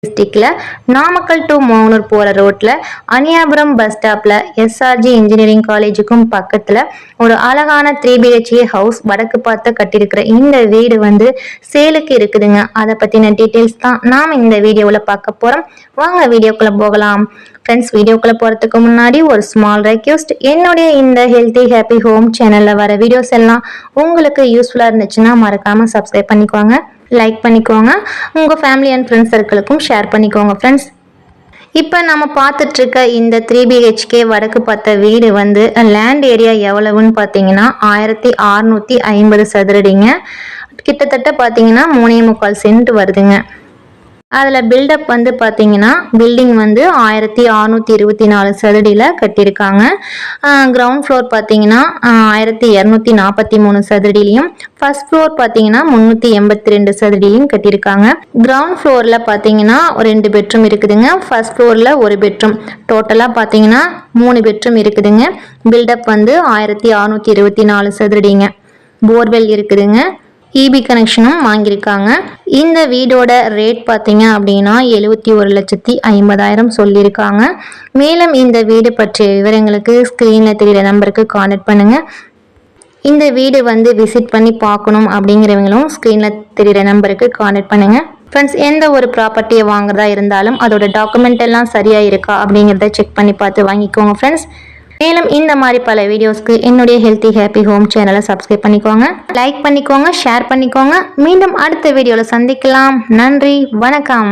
டிஸ்ட்ரிக்ட்ல நாமக்கல் டு மோகனூர் போற ரோட்ல அனியாபுரம் பஸ் ஸ்டாப்ல எஸ்ஆர்ஜி இன்ஜினியரிங் காலேஜுக்கும் பக்கத்துல ஒரு அழகான 3BHK ஹவுஸ் வடக்கு பார்த்து கட்டியிருக்கிற இந்த வீடு வந்து சேலுக்கு இருக்குதுங்க. அதை பத்தின டீட்டெயில்ஸ் தான் நாம இந்த வீடியோவில் பார்க்க போறோம். வாங்க வீடியோக்குள்ள போகலாம். ஃப்ரெண்ட்ஸ், வீடியோக்குள்ள போறதுக்கு முன்னாடி ஒரு ஸ்மால் ரெக்வெஸ்ட், என்னுடைய இந்த ஹெல்தி ஹாப்பி ஹோம் சேனல்ல வர வீடியோஸ் எல்லாம் உங்களுக்கு யூஸ்ஃபுல்லா இருந்துச்சுன்னா மறக்காம சப்ஸ்கிரைப் பண்ணிக்கோங்க, லைக் பண்ணிக்கோங்க, உங்கள் ஃபேமிலி அண்ட் ஃப்ரெண்ட்ஸ் சர்க்கிளுக்கும் ஷேர் பண்ணிக்கோங்க. ஃப்ரெண்ட்ஸ், இப்போ நம்ம பார்த்துட்டு இருக்க இந்த 3BHK வடக்கு பார்த்த வீடு வந்து லேண்ட் ஏரியா எவ்வளவுன்னு பார்த்தீங்கன்னா 1650 சதுரடிங்க. கிட்டத்தட்ட பார்த்தீங்கன்னா 3.25 சென்ட் வருதுங்க. அதில் பில்டப் வந்து பார்த்தீங்கன்னா பில்டிங் வந்து 1624 சதுரடியில் கட்டியிருக்காங்க. கிரவுண்ட் ஃப்ளோர் பார்த்தீங்கன்னா 1243 சதுரடிலையும், ஃபர்ஸ்ட் ஃப்ளோர் பார்த்தீங்கன்னா 382 சதுரடிலையும் கட்டியிருக்காங்க. கிரவுண்ட் ஃப்ளோரில் பார்த்தீங்கன்னா 2 பெட்ரூம் இருக்குதுங்க. ஃபர்ஸ்ட் ஃப்ளோரில் 1 பெட்ரூம், டோட்டலாக பார்த்தீங்கன்னா 3 பெட்ரூம் இருக்குதுங்க. பில்டப் வந்து 1624 சதுரடிங்க. போர்வெல் இருக்குதுங்க. இபி கனெக்ஷனும் வாங்கியிருக்காங்க. இந்த வீடோட ரேட் பார்த்தீங்க அப்படின்னா 71,50,000 சொல்லியிருக்காங்க. மேலும் இந்த வீடு பற்றிய விவரங்களுக்கு ஸ்க்ரீனில் தெரிகிற நம்பருக்கு கான்டாக்ட் பண்ணுங்கள். இந்த வீடு வந்து விசிட் பண்ணி பார்க்கணும் அப்படிங்கிறவங்களும் ஸ்க்ரீனில் தெரிகிற நம்பருக்கு கான்டாக்ட் பண்ணுங்கள். ஃப்ரெண்ட்ஸ், எந்த ஒரு ப்ராப்பர்ட்டியை வாங்குறதா இருந்தாலும் அதோட டாக்குமெண்ட் எல்லாம் சரியாக இருக்கா அப்படிங்கிறத செக் பண்ணி பார்த்து வாங்கிக்கோங்க. ஃப்ரெண்ட்ஸ், மேலும் இந்த மாதிரி பல வீடியோஸ்க்கு என்னுடைய ஹெல்தி ஹாப்பி ஹோம் சேனலை சப்ஸ்கிரைப் பண்ணிக்கோங்க, லைக் பண்ணிக்கோங்க, ஷேர் பண்ணிக்கோங்க. மீண்டும் அடுத்த வீடியோவில் சந்திக்கலாம். நன்றி, வணக்கம்.